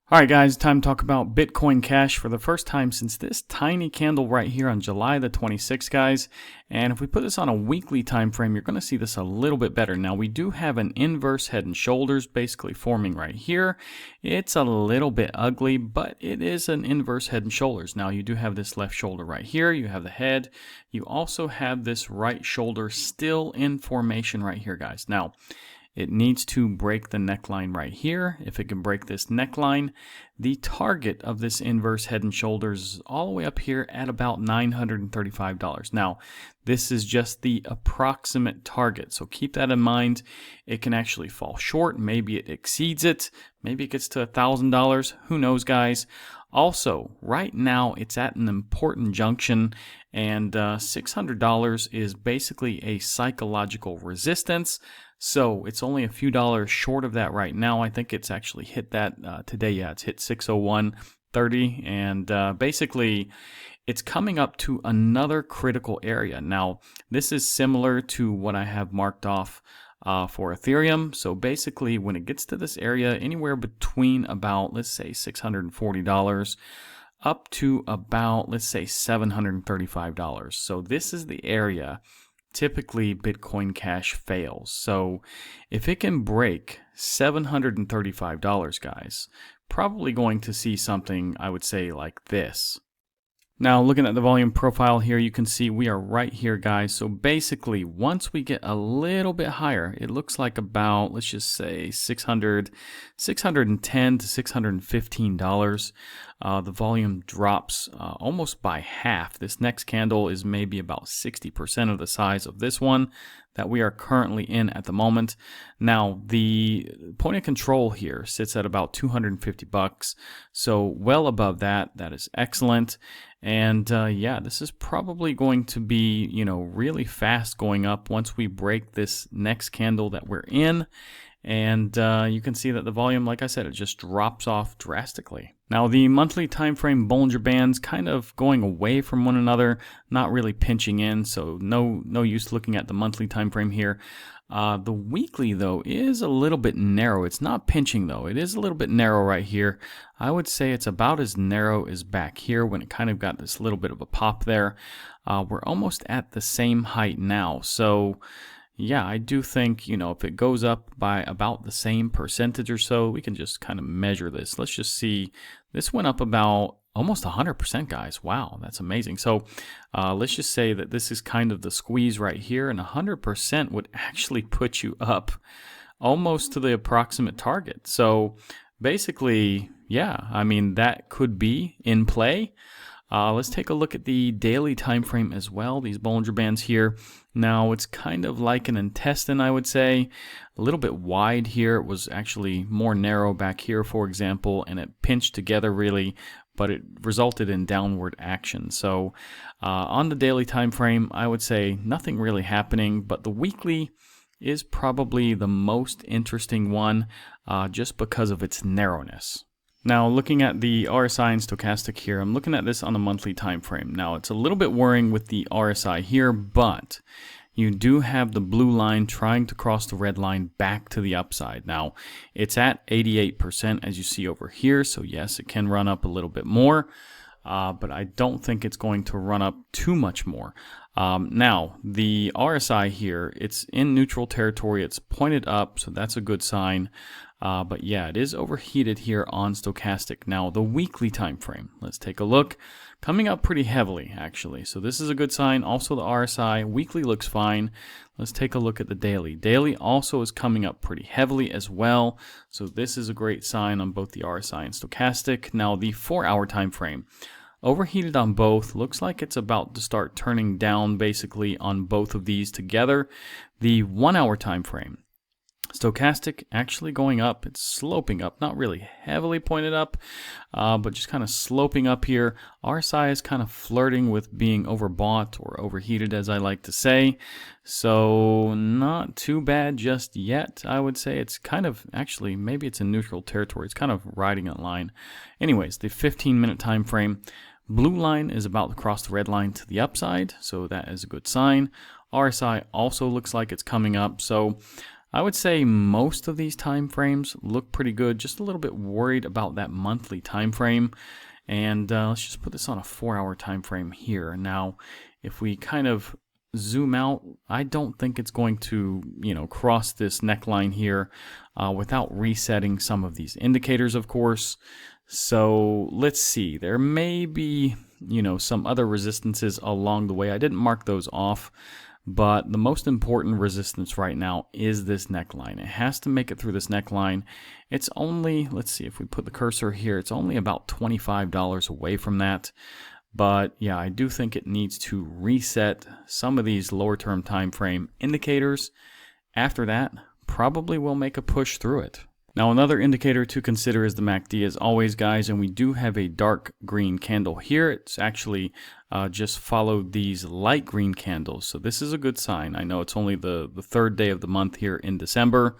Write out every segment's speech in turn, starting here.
Alright guys, time to talk about Bitcoin Cash for the first time since this tiny candle right here on July the 26th, guys. And if we put this on a weekly time frame, you're going to see this a little bit better. Now we do have an inverse head and shoulders basically forming right here. It's a little bit ugly, but it is an inverse head and shoulders. Now you do have this left shoulder right here, you have the head, you also have this right shoulder still in formation right here, guys. Now it needs to break the neckline right here. If it can break this neckline, the target of this inverse head and shoulders is all the way up here at about $935. Now, this is just the approximate target, so keep that in mind. It can actually fall short. Maybe it exceeds it. Maybe it gets to $1,000. Who knows, guys? Also, right now, it's at an important junction, and $600 is basically a psychological resistance. So it's only a few dollars short of that right now. I think it's actually hit that today. Yeah, it's hit 601.30, and basically it's coming up to another critical area. Now, this is similar to what I have marked off for Ethereum. So basically, when it gets to this area, anywhere between about, let's say, $640 up to about, let's say, $735. So this is the area typically Bitcoin Cash fails. So if it can break $735, guys, probably going to see something, I would say, like this. Now, looking at the volume profile here, you can see we are right here, guys. So basically, once we get a little bit higher, it looks like about, let's just say $610 to $615. The volume drops almost by half. This next candle is maybe about 60% of the size of this one that we are currently in at the moment. Now, the point of control here sits at about $250, so well above that. That is excellent. And yeah, this is probably going to be, really fast going up once we break this next candle that we're in. And you can see that the volume, like I said, it just drops off drastically. Now, the monthly time frame Bollinger Bands kind of going away from one another, not really pinching in, so no use looking at the monthly time frame here. The weekly, though, is a little bit narrow. It's not pinching, though. It is a little bit narrow right here. I would say it's about as narrow as back here when it kind of got this little bit of a pop there. We're almost at the same height now, so yeah, I do think, if it goes up by about the same percentage or so, we can just kind of measure this. Let's just see. This went up about almost 100%, guys. Wow, that's amazing. So let's just say that this is kind of the squeeze right here, and 100% would actually put you up almost to the approximate target. So basically, yeah, I mean, that could be in play. Let's take a look at the daily time frame as well, these Bollinger Bands here. Now, it's kind of like an intestine, I would say. A little bit wide here. It was actually more narrow back here, for example, and it pinched together really, but it resulted in downward action. So on the daily time frame, I would say nothing really happening, but the weekly is probably the most interesting one just because of its narrowness. Now, looking at the RSI and stochastic here, I'm looking at this on a monthly time frame. Now, it's a little bit worrying with the RSI here, but you do have the blue line trying to cross the red line back to the upside. Now, it's at 88% as you see over here, so yes, it can run up a little bit more, but I don't think it's going to run up too much more. Now, the RSI here, it's in neutral territory, it's pointed up, so that's a good sign. But yeah, it is overheated here on stochastic. Now, the weekly time frame, let's take a look. Coming up pretty heavily, actually. So this is a good sign. Also, the RSI, weekly looks fine. Let's take a look at the daily. Daily also is coming up pretty heavily as well. So this is a great sign on both the RSI and stochastic. Now, the 4-hour time frame. Overheated on both. Looks like it's about to start turning down basically on both of these together. The 1-hour time frame. Stochastic actually going up. It's sloping up, not really heavily pointed up, but just kind of sloping up here. RSI is kind of flirting with being overbought or overheated, as I like to say. So not too bad just yet. I would say it's kind of, actually, maybe it's in neutral territory. It's kind of riding a line. Anyways, the 15-minute time frame. Blue line is about to cross the red line to the upside, so that is a good sign. RSI also looks like it's coming up, so I would say most of these time frames look pretty good. Just a little bit worried about that monthly time frame. And let's just put this on a 4-hour time frame here. Now, if we kind of zoom out, I don't think it's going to, cross this neckline here without resetting some of these indicators, of course. So let's see. There may be, some other resistances along the way. I didn't mark those off. But the most important resistance right now is this neckline. It has to make it through this neckline. It's only, let's see, if we put the cursor here, it's only about $25 away from that. But yeah, I do think it needs to reset some of these lower term time frame indicators. After that, probably we'll make a push through it. Now, another indicator to consider is the MACD as always, guys, and we do have a dark green candle here. It's actually just followed these light green candles, so this is a good sign. I know it's only the third day of the month here in December,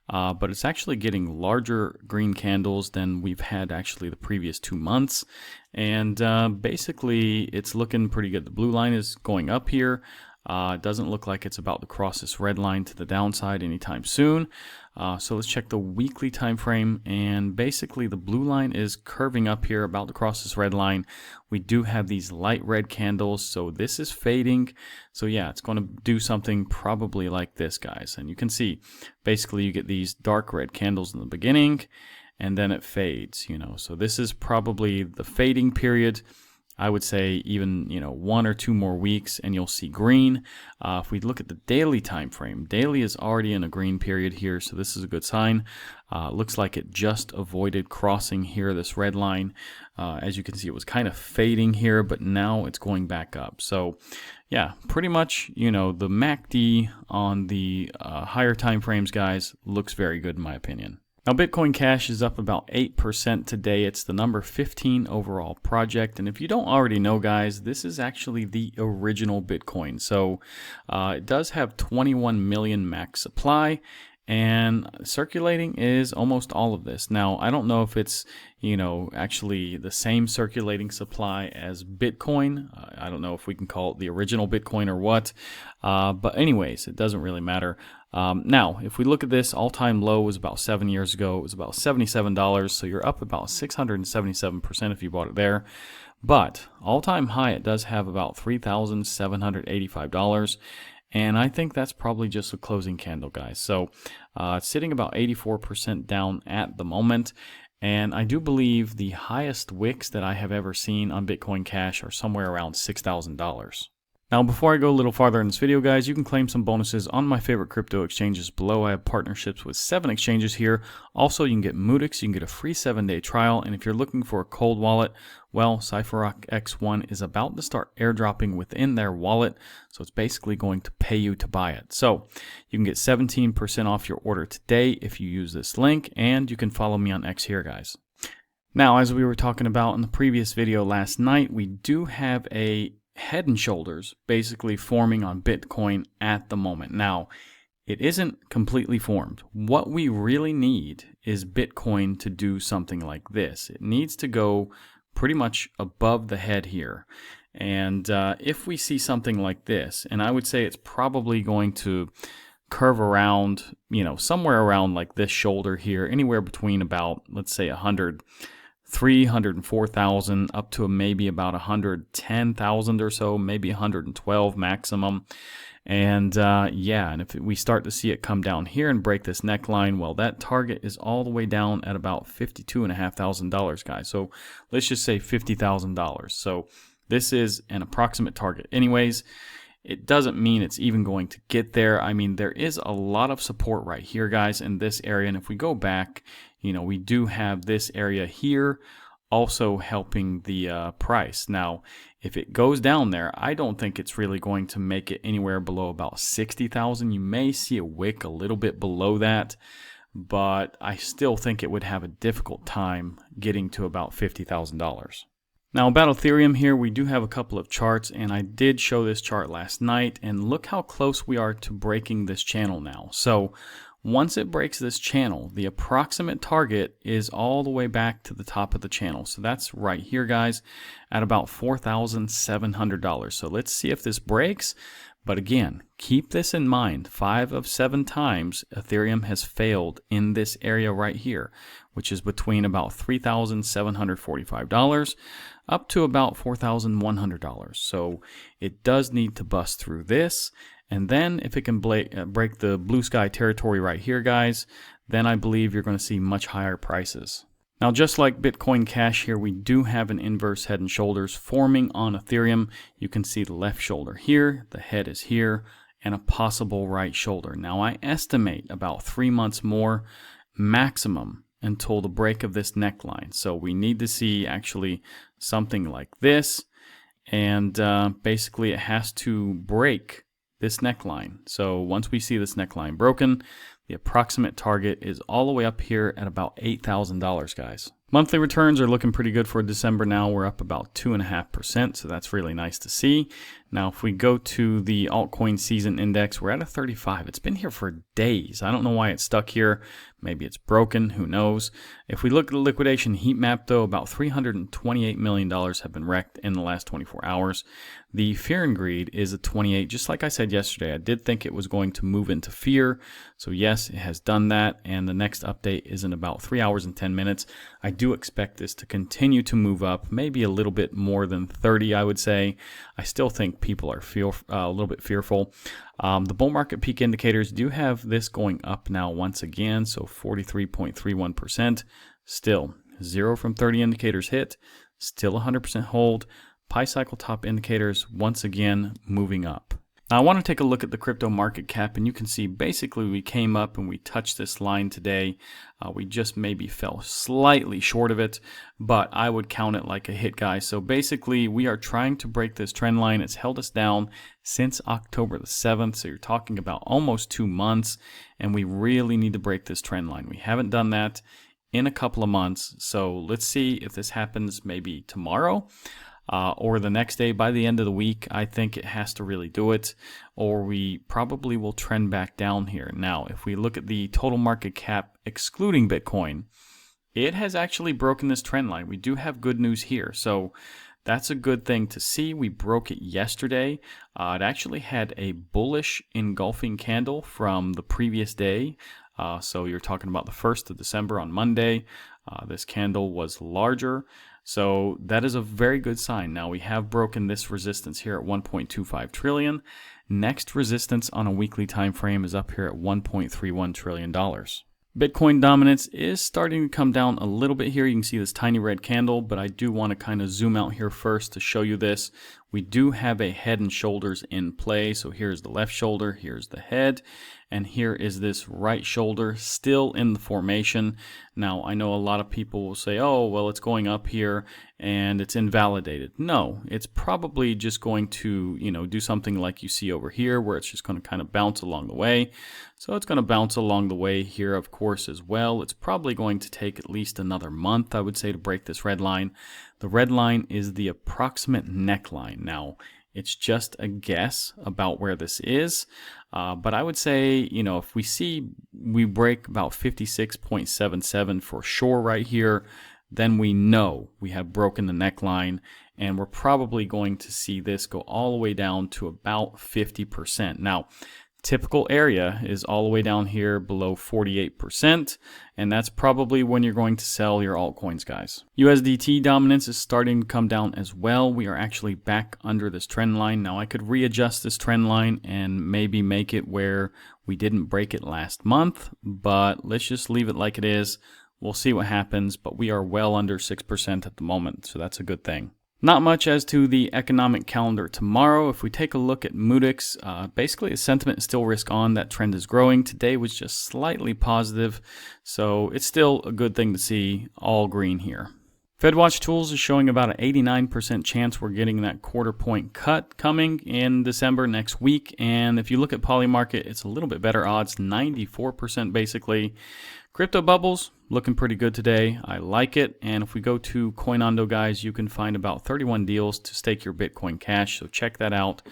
but it's actually getting larger green candles than we've had actually the previous 2 months, and basically it's looking pretty good. The blue line is going up here. It doesn't look like it's about to cross this red line to the downside anytime soon. So let's check the weekly time frame, and basically the blue line is curving up here, about to cross this red line. We do have these light red candles, so this is fading. So yeah, it's going to do something probably like this, guys. And you can see basically you get these dark red candles in the beginning, and then it fades. So this is probably the fading period. I would say even 1 or 2 more weeks and you'll see green. If we look at the daily time frame, daily is already in a green period here, so this is a good sign. Looks like it just avoided crossing here this red line. As you can see, it was kind of fading here, but now it's going back up. So yeah, pretty much the MACD on the higher time frames, guys, looks very good in my opinion. Now, Bitcoin Cash is up about 8% today. It's the number 15 overall project. And if you don't already know, guys, this is actually the original Bitcoin. So it does have 21 million max supply, and circulating is almost all of this. Now, I don't know if it's, actually the same circulating supply as Bitcoin. I don't know if we can call it the original Bitcoin or what. But anyways, it doesn't really matter. Now, if we look at this, all-time low was about 7 years ago. It was about $77, so you're up about 677% if you bought it there. But all-time high, it does have about $3,785. And I think that's probably just a closing candle, guys. So it's sitting about 84% down at the moment. And I do believe the highest wicks that I have ever seen on Bitcoin Cash are somewhere around $6,000. Now, before I go a little farther in this video, guys, you can claim some bonuses on my favorite crypto exchanges below. I have partnerships with 7 exchanges here. Also, you can get Moodix, you can get a free 7-day trial, and if you're looking for a cold wallet, well, CypherRock X1 is about to start airdropping within their wallet, so it's basically going to pay you to buy it. So you can get 17% off your order today if you use this link, and you can follow me on X here, guys. Now, as we were talking about in the previous video last night, we do have a head and shoulders basically forming on Bitcoin at the moment. Now, it isn't completely formed. What we really need is Bitcoin to do something like this. It needs to go pretty much above the head here. And if we see something like this, and I would say it's probably going to curve around, somewhere around like this shoulder here, anywhere between about, let's say 104,000 up to maybe about 110,000 or so, maybe 112 maximum. And and if we start to see it come down here and break this neckline, well, that target is all the way down at about $52,500, guys. So let's just say $50,000. So this is an approximate target. Anyways, it doesn't mean it's even going to get there. I mean, there is a lot of support right here, guys, in this area. And if we go back, we do have this area here also helping the price. Now, if it goes down there, I don't think it's really going to make it anywhere below about 60,000. You may see a wick a little bit below that, but I still think it would have a difficult time getting to about $50,000. Now, about Ethereum here, we do have a couple of charts, and I did show this chart last night, and look how close we are to breaking this channel now. So once it breaks this channel, the approximate target is all the way back to the top of the channel. So that's right here, guys, at about $4,700. So let's see if this breaks. But again, keep this in mind. 5 of 7 times Ethereum has failed in this area right here, which is between about $3,745 up to about $4,100. So it does need to bust through this. And then if it can break the blue sky territory right here, guys, then I believe you're going to see much higher prices. Now, just like Bitcoin Cash here, we do have an inverse head and shoulders forming on Ethereum. You can see the left shoulder here, the head is here, and a possible right shoulder. Now, I estimate about 3 months more maximum until the break of this neckline. So we need to see actually something like this, and basically it has to break this neckline. So once we see this neckline broken, the approximate target is all the way up here at about $8,000, guys. Monthly returns are looking pretty good for December now. We're up about 2.5%, so that's really nice to see. Now, if we go to the altcoin season index, we're at a 35. It's been here for days. I don't know why it's stuck here. Maybe it's broken. Who knows? If we look at the liquidation heat map, though, about $328 million have been wrecked in the last 24 hours. The fear and greed is a 28. Just like I said yesterday, I did think it was going to move into fear. So yes, it has done that. And the next update is in about 3 hours and 10 minutes. I do expect this to continue to move up, maybe a little bit more than 30, I would say. I still think people are a little bit fearful. The bull market peak indicators do have this going up now once again, so 43.31%. Still, 0 from 30 indicators hit, still 100% hold. Pi cycle top indicators once again moving up. Now, I want to take a look at the crypto market cap, and you can see basically we came up and we touched this line today. We just maybe fell slightly short of it, but I would count it like a hit, guys. So basically we are trying to break this trend line. It's held us down since October the 7th, so you're talking about almost 2 months, and we really need to break this trend line. We haven't done that in a couple of months, so let's see if this happens maybe tomorrow. Or the next day. By the end of the week, I think it has to really do it, or we probably will trend back down here. Now, if we look at the total market cap excluding Bitcoin, it has actually broken this trend line. We do have good news here, so that's a good thing to see. We broke it yesterday. It actually had a bullish engulfing candle from the previous day. So you're talking about the 1st of December on Monday. This candle was larger. So that is a very good sign. Now we have broken this resistance here at 1.25 trillion. Next resistance on a weekly time frame is up here at $1.31 trillion. Bitcoin dominance is starting to come down a little bit here. You can see this tiny red candle, but I do want to kind of zoom out here first to show you this. We do have a head and shoulders in play. So here's the left shoulder, here's the head, and here is this right shoulder still in the formation. Now, I know a lot of people will say, oh, well, it's going up here and it's invalidated. No, it's probably just going to, do something like you see over here where it's just going to kind of bounce along the way. So it's going to bounce along the way here, of course, as well. It's probably going to take at least another month, I would say, to break this red line. The red line is the approximate neckline. Now, it's just a guess about where this is, but I would say, if we break about 56.77 for sure right here, then we know we have broken the neckline, and we're probably going to see this go all the way down to about 50%. Now, typical area is all the way down here below 48%, and that's probably when you're going to sell your altcoins, guys. USDT dominance is starting to come down as well. We are actually back under this trend line. Now, I could readjust this trend line and maybe make it where we didn't break it last month, but let's just leave it like it is. We'll see what happens, but we are well under 6% at the moment, so that's a good thing. Not much as to the economic calendar tomorrow. If we take a look at Moodyx, basically the sentiment is still risk on. That trend is growing. Today was just slightly positive, so it's still a good thing to see all green here. FedWatch Tools is showing about an 89% chance we're getting that quarter point cut coming in December next week. And if you look at Polymarket, it's a little bit better odds, 94% basically. Crypto bubbles looking pretty good today. I like it. And if we go to CoinOndo, guys, you can find about 31 deals to stake your Bitcoin Cash. So check that out.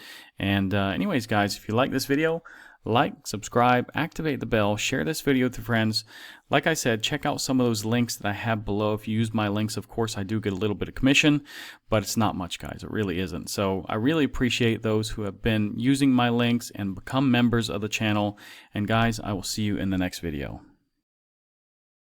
And anyways, guys, if you like this video, like, subscribe, activate the bell, share this video with your friends. Like I said, check out some of those links that I have below. If you use my links, of course, I do get a little bit of commission, but it's not much, guys. It really isn't. So I really appreciate those who have been using my links and become members of the channel. And guys, I will see you in the next video.